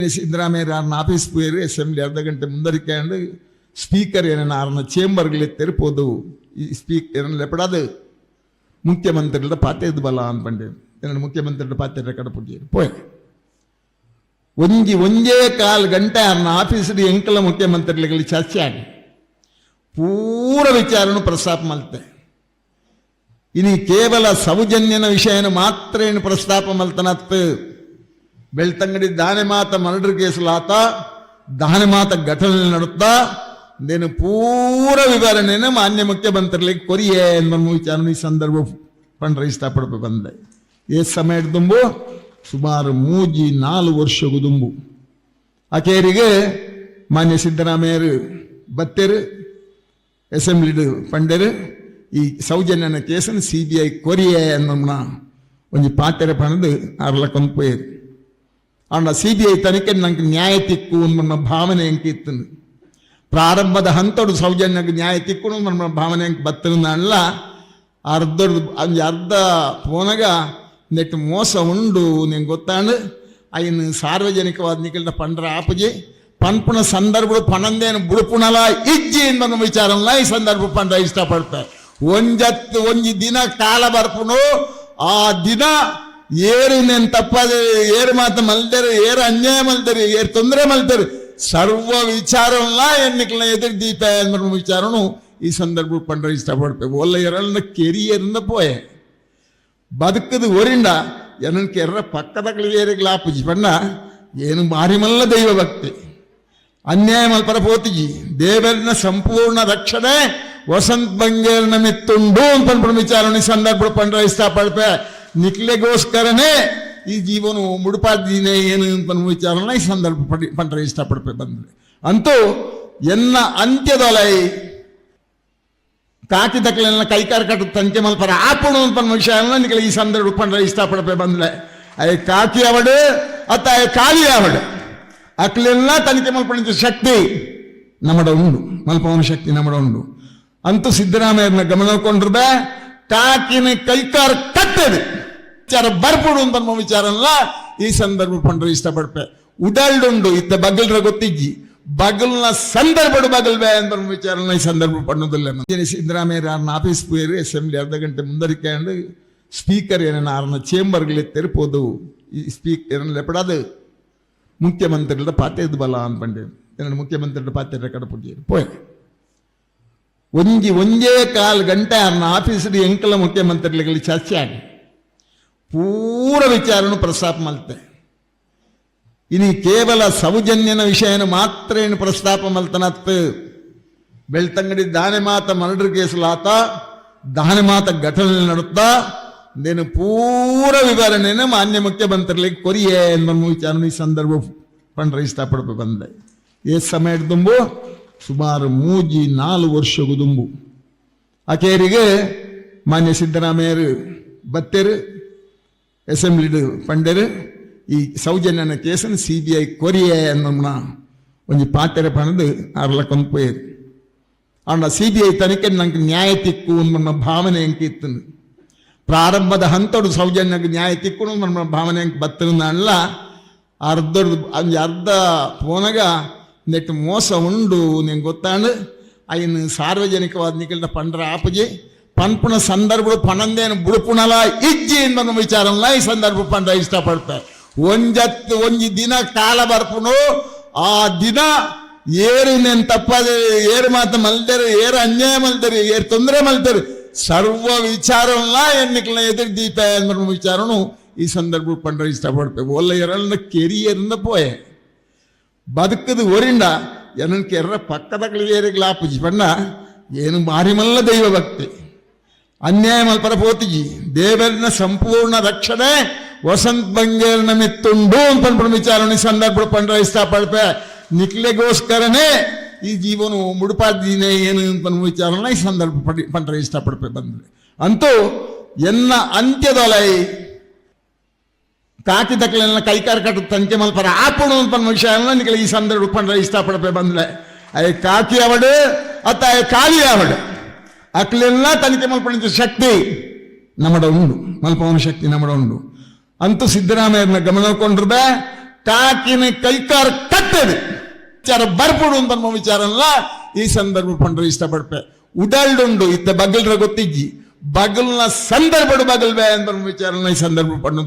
Siddaramaiah office ಪೋಯಿರು assembly ಅರ್ಧ ಗಂಟೆ ಮುಂದರಿಕೊಂಡು speaker ಏನನ್ನ ചേംബറുകളിൽ പോതു ഈ സ്പീക്കർ എപ്പോഴത് മുഖ്യമന്ത്രിയുടെ പാറ്റേത് ബല അൻപണ്ട് എന്നോട് മുഖ്യമന്ത്രിയുടെ പാറ്റയുടെ കടപ്പുട്ടി പോയെ ಒಂದೇ ಕಾಲ್ ಗಂಟೆ ಆಫೀಸ್ ಎಂಕಲ ಮುಖ್ಯಮಂತ್ರಿಗಳಿಗೆ ಚರ್ಚೆ ಆಗಿ ಪೂರ ವಿಚಾರನು ಪ್ರಸ್ತಾಪ ಮಲ್ತೆ ಇನಿ ಕೇವಲ ಸೌಜನ್ಯನ ವಿಷಯನ ಮಾತ್ರ ಏನು ಪ್ರಸ್ತಾಪ ಮಲ್ತನತ್ ಬೆಳ್ತಂಗಡಿ ದಾನೆಮಾತ ಮರ್ಡರ್ ಕೇಸಲಾತ ದಾನೆಮಾತ ಘಟನೆ ನಡುತ್ತಾ నేను ಪೂರ ವಿವರಣೆನ ಮಾನ್ಯ ಮುಖ್ಯಮಂತ್ರಿಗಳಿಗೆ ಕೊರಿಯೇ ಎನ್ನುವ ವಿಚಾರ ಈ ಸಂದರ್ಭ ಪಂಡ್ರೆ ಇಷ್ಟಪಡಬೇಕು ಬಂದೆ ಏ ಸಮಯ ತುಂಬು ಸುಮಾರು 3-4 ವರ್ಷಗೂ ದುಂಬು ಆಕೆಯರಿಗೆ ಮಾನ್ಯ ಸಿದ್ದರಾಮಯ್ಯರು ಬತ್ತೇರು ಅಸೆಂಬ್ಲಿ ಪಂಡರು ಈ ಸೌಜನ್ಯನ ಕೇಸನ್ನು CBI ಕೊರಿಯೇ ಅನ್ನೋನ ಒಂದು ಪಾತ್ರೆ ಪಣದು ಅರ್ಲಕ್ಕೊಂದು ಪೋಯರು ಅವನ CBI ತನಿಖೆ ನಂಗೆ ನ್ಯಾಯ ತಿಕ್ಕು ಅನ್ನೋ ಭಾವನೆ ಎಂಕಿತ್ತು ಪ್ರಾರಂಭದ ಹಂತೋಡು ಸೌಜನ್ಯಕ್ಕೆ ನ್ಯಾಯ ತಿಕ್ಕು ನಮ್ಮ ಭಾವನೆ ಎಂಕ್ ಬತ್ತಲ್ಲ ಅರ್ಧ ಪೋನಗ ನೆಟ್ಟು ಮೋಸ ಉಂಡು ನಿಂಗೆ ಗೊತ್ತಾಂಡು ಅಯ್ಯನು ಸಾರ್ವಜನಿಕವಾದ ನಿಖಿಲ ಪಂಡ್ರ ಆಪಜಿ ಪನ್ಪುಣ ಸಂದರ್ಭಗಳು ಪಣಂದೇನು ಬುಡುಪುಣಲ ಇಜ್ಜಿ ಅನ್ನೋ ವಿಚಾರಲ್ಲ ಈ ಸಂದರ್ಭ ಪಂಡ್ರ ಇಷ್ಟಪಡ್ತಾರೆ ಒಂಜಿ ದಿನ ಕಾಲ ಬರ್ಪುಣು ಆ ದಿನ ಏರು ನೆನ್ ತಪ್ಪದೆ ಏರು ಮಾತು ಮಲ್ದರು ಏರು ಅನ್ಯಾಯ ಮಲ್ತರು ಏರು ತೊಂದರೆ ಮಲ್ತರು ಸರ್ವ ವಿಚಾರಲ್ಲ ಎನ್ನಿಕಲ ಎದುರು ದೀಪ ಅನ್ನೋ ವಿಚಾರನು ಈ ಸಂದರ್ಭ ಪಂಡ್ರ ಇಷ್ಟಪಡ್ತೇವೆ ಒಲ್ಲ ಎರಡನ್ನ ಕೆರಿಯರಿಂದ ಪೋಯೆ ಬದುಕದು ಒರಿಂಡ ಏನಕ್ಕೆ ಎರ್ರ ಪಕ್ಕದ ಏರಿಗಳ ಆಪುಜಿ ಪಂಡ ಏನು ಮಾರಿಮಲ್ಲ ದೈವ ಭಕ್ತಿ ಅನ್ಯಾಯ ಮಲ್ಪರ ಪೋತಿಜಿ ದೇವರಿನ ಸಂಪೂರ್ಣ ರಕ್ಷಣೆ ವಸಂತ ಬಂಗೇರ್ನ ಮಿತ್ತುಂಡು ಅಂತ ವಿಚಾರಣೆ ಸಂದರ್ಭ ಪಂಡ್ರ ಇಷ್ಟಪಡ್ಪೆ ನಿಕ್ಲೆಗೋಸ್ಕರನೇ ಈ ಜೀವನ ಮುಡುಪಾದಿನೇ ಏನು ಅಂತ ವಿಚಾರನ ಈ ಸಂದರ್ಭ ಪಂಡ್ರ ಇಷ್ಟಪಡ್ಪೆ ಬಂದ್ರೆ ಅಂತೂ ಎನ್ನ ಅಂತ್ಯದೊಲೈ ಕಾಕಿ ತಕ್ಕಲೆಲ್ಲ ಕೈಕಾರ ಕಟ್ಟು ತಂಕೆ ಮಲ್ಪರ ಆಪುಣು ಅಂತ ವಿಷಯನ ನಿಖಿಲ ಈ ಸಂದರ್ಭ ಪಂಡ್ರ ಇಷ್ಟಪಡ್ಪೆ ಬಂದ್ರೆ ಅಯ್ಯ ಕಾಕಿ ಅವಡು ಅತ್ತ ಅಯ್ಯ ಕಾಲಿ ಅವಡು ಅಕ್ಲೆಲ್ಲ ತನಿಖೆ ಮಲ್ಪಡ ಶಕ್ತಿ ನಮ್ಮಡ ಉಂಡು ಮಲ್ಪವನ ಶಕ್ತಿ ನಮ್ಮಡ ಉಂಡು ಅಂತೂ ಸಿದ್ದರಾಮಯ್ಯನ ಗಮನ ಕೊಂಡ್ರದೆ ಕಾಕಿನ ಕೈಕಾರ ಕಟ್ಟದೆ ವಿಚಾರ ಬರ್ಪುಡು ಅಂತ ವಿಚಾರಲ್ಲ ಈ ಸಂದರ್ಭ ಪಂಡ್ರೆ ಇಷ್ಟಪಡ್ಪೆ ಉಡಲ್ಡುಂಡು ಇತ್ತ ಬಗಲ್ರ ಗೊತ್ತಿಜ್ಜಿ ಬಗಲ್ನ ಸಂದರ್ಭ ಬಗಲ್ಬೆ ಅಂತ ವಿಚಾರನ ಈ ಸಂದರ್ಭ ಪಣ್ಣುದಿಲ್ಲ ಸಿದ್ದರಾಮಯ್ಯ ಆಫೀಸ್ ಪೋಯಿರು ಅಸೆಂಬ್ಲಿ ಅರ್ಧ ಗಂಟೆ ಮುಂದರಿಕೊಂಡು ಸ್ಪೀಕರ್ ಏನನ್ನ ചേംബറുകളിൽ പോതു ഈ സ്പീക്കർ എപ്പോഴത് മുഖ്യമന്ത്രിയുടെ പാറ്റേത് ബല അൻപണ്ട് എന്നോട് മുഖ്യമന്ത്രിയുടെ പാറ്റയുടെ കടപ്പുട്ടി പോയെ ಒಂದೇ ಕಾಲ್ ಗಂಟೆ ಆಫೀಸ್ ಎಂಕಲ ಮುಖ್ಯಮಂತ್ರಿಗಳಿಗೆ ಚರ್ಚೆ ಆಗಿ ಪೂರ ವಿಚಾರನು ಪ್ರಸ್ತಾಪ ಮಲ್ತೆ ಇನಿ ಕೇವಲ ಸೌಜನ್ಯನ ವಿಷಯನ ಮಾತ್ರ ಏನು ಪ್ರಸ್ತಾಪ ಮಲ್ತನತ್ ಬೆಳ್ತಂಗಡಿ ದಾನೆಮಾತ ಮರ್ಡರ್ ಕೇಸಲಾತ ದಾನೆಮಾತ ಘಟನೆ ನಡುತ್ತಾ నేను ಪೂರ ವಿವರಣೆನ ಮಾನ್ಯ ಮುಖ್ಯಮಂತ್ರಿಗಳಿಗೆ ಕೊರಿಯೇ ಎನ್ನುವ ವಿಚಾರ ಈ ಸಂದರ್ಭ ಪಂಡ್ರೆ ಇಷ್ಟಪಡಬೇಕು ಬಂದೆ ಏ ಸಮಯ ತುಂಬು ಸುಮಾರು 3-4 ವರ್ಷಗೂ ದುಂಬು ಆಕೆಯರಿಗೆ ಮಾನ್ಯ ಸಿದ್ದರಾಮಯ್ಯರು ಬತ್ತೇರು ಅಸೆಂಬ್ಲಿ ಪಂಡರು ಈ ಸೌಜನ್ಯನ ಕೇಸನ್ನು CBI ಕೊರಿಯೇ ಅನ್ನೋನ ಒಂದು ಪಾತ್ರೆ ಪಣದು ಅರ್ಲಕ್ಕೊಂದು ಪೋಯರು ಅವನ CBI ತನಿಖೆ ನಂಗೆ ನ್ಯಾಯ ತಿಕ್ಕು ಅನ್ನೋ ಭಾವನೆ ಎಂಕಿತ್ತು ಪ್ರಾರಂಭದ ಹಂತೋಡು ಸೌಜನ್ಯಕ್ಕೆ ನ್ಯಾಯ ತಿಕ್ಕು ನಮ್ಮ ಭಾವನೆ ಎಂಕ್ ಬತ್ತಲ್ಲ ಅರ್ಧ ಪೋನಗ ನೆಟ್ಟು ಮೋಸ ಉಂಡು ನಿಂಗೆ ಗೊತ್ತಾಂಡು ಅಯ್ಯನು ಸಾರ್ವಜನಿಕವಾದ ನಿಖಿಲ ಪಂಡ್ರ ಆಪಜಿ ಪನ್ಪುಣ ಸಂದರ್ಭಗಳು ಪಣಂದೇನು ಬುಡುಪುಣಲ ಇಜ್ಜಿ ಅನ್ನೋ ವಿಚಾರಲ್ಲ ಈ ಸಂದರ್ಭ ಪಂಡ್ರ ಇಷ್ಟಪಡ್ತಾರೆ ಒಂಜಿ ದಿನ ಕಾಲ ಬರ್ಪುಣು ಆ ದಿನ ಏರು ನೆನ್ ತಪ್ಪದೆ ಏರು ಮಾತು ಮಲ್ತರು ಏರು ಅನ್ಯಾಯ ಮಲ್ತರು ಏರು ತೊಂದರೆ ಮಲ್ತರು ಸರ್ವ ವಿಚಾರಲ್ಲ ಎನ್ನಿಕಲ ಎದುರು ದೀಪ ಅನ್ನೋ ವಿಚಾರನು ಈ ಸಂದರ್ಭ ಪಂಡ್ರ ಇಷ್ಟಪಡ್ತೇವೆ ಒಲ್ಲ ಎರಡನ್ನ ಕೆರಿಯರಿಂದ ಪೋಯೆ ಬದುಕದು ಒರಿಂಡ ಏನಕ್ಕೆ ಎರ್ರ ಪಕ್ಕದ ಏರಿಗಳ ಆಪುಜಿ ಪಂಡ ಏನು ಮಾರಿಮಲ್ಲ ದೈವ ಭಕ್ತಿ ಅನ್ಯಾಯ ಮಲ್ಪರ ಪೋತಿಜಿ ದೇವರಿನ ಸಂಪೂರ್ಣ ರಕ್ಷಣೆ ವಸಂತ ಬಂಗೇರ್ನ ಮಿತ್ತುಂಡು ಅಂತ ವಿಚಾರಣೆ ಸಂದರ್ಭ ಪಂಡ್ರ ಇಷ್ಟಪಡ್ಪೆ ನಿಕ್ಲೆಗೋಸ್ಕರನೇ ಈ ಜೀವನ ಮುಡುಪಾದಿನೇ ಏನು ಅಂತ ವಿಚಾರನ ಈ ಸಂದರ್ಭ ಪಂಡ್ರೆ ಇಷ್ಟಪಡ್ಪೆ ಬಂದ್ರೆ ಅಂತೂ ಎನ್ನ ಅಂತ್ಯದೊಲೈ ಕಾಕಿ ತಕ್ಕಲೆಲ್ಲ ಕೈಕಾರ ಕಟ್ಟು ತಂಕೆ ಮಲ್ಪರ ಆಪುಣು ಅಂತ ವಿಷಯನ ನಿಖಿಲ ಈ ಸಂದರ್ಭ ಪಂಡ್ರೆ ಇಷ್ಟಪಡ್ಪೆ ಬಂದ್ರೆ ಅಯ್ಯ ಕಾಕಿ ಅವಡು ಅತ್ತ ಅಯ್ಯ ಕಾಲಿ ಅವಡು ಅಕ್ಲೆಲ್ಲ ತನಿಖೆ ಮಲ್ಪಡ ಶಕ್ತಿ ನಮ್ಮಡ ಉಂಡು ಮಲ್ಪವನ ಶಕ್ತಿ ನಮ್ಮಡ ಉಂಡು ಅಂತೂ ಸಿದ್ದರಾಮಯ್ಯನ ಗಮನ ಕೊಂಡ್ರದೆ ಕಾಕಿನ ಕೈಕಾರ ಕಟ್ಟದು ವಿಚಾರ ಬರ್ಪುಡು ಅಂತ ವಿಚಾರಲ್ಲ ಈ ಸಂದರ್ಭ ಪಂಡ್ರೆ ಇಷ್ಟಪಡ್ಪೆ ಉಡಲ್ಡುಂಡು ಇತ್ತ ಬಗಲ್ರ ಗೊತ್ತಿಜ್ಜಿ ಬಗಲ್ನ ಸಂದರ್ಭಡು ಬಗಲ್ ಬೇ ಅಂತ ವಿಚಾರನ ಈ ಸಂದರ್ಭ ಪಂಡು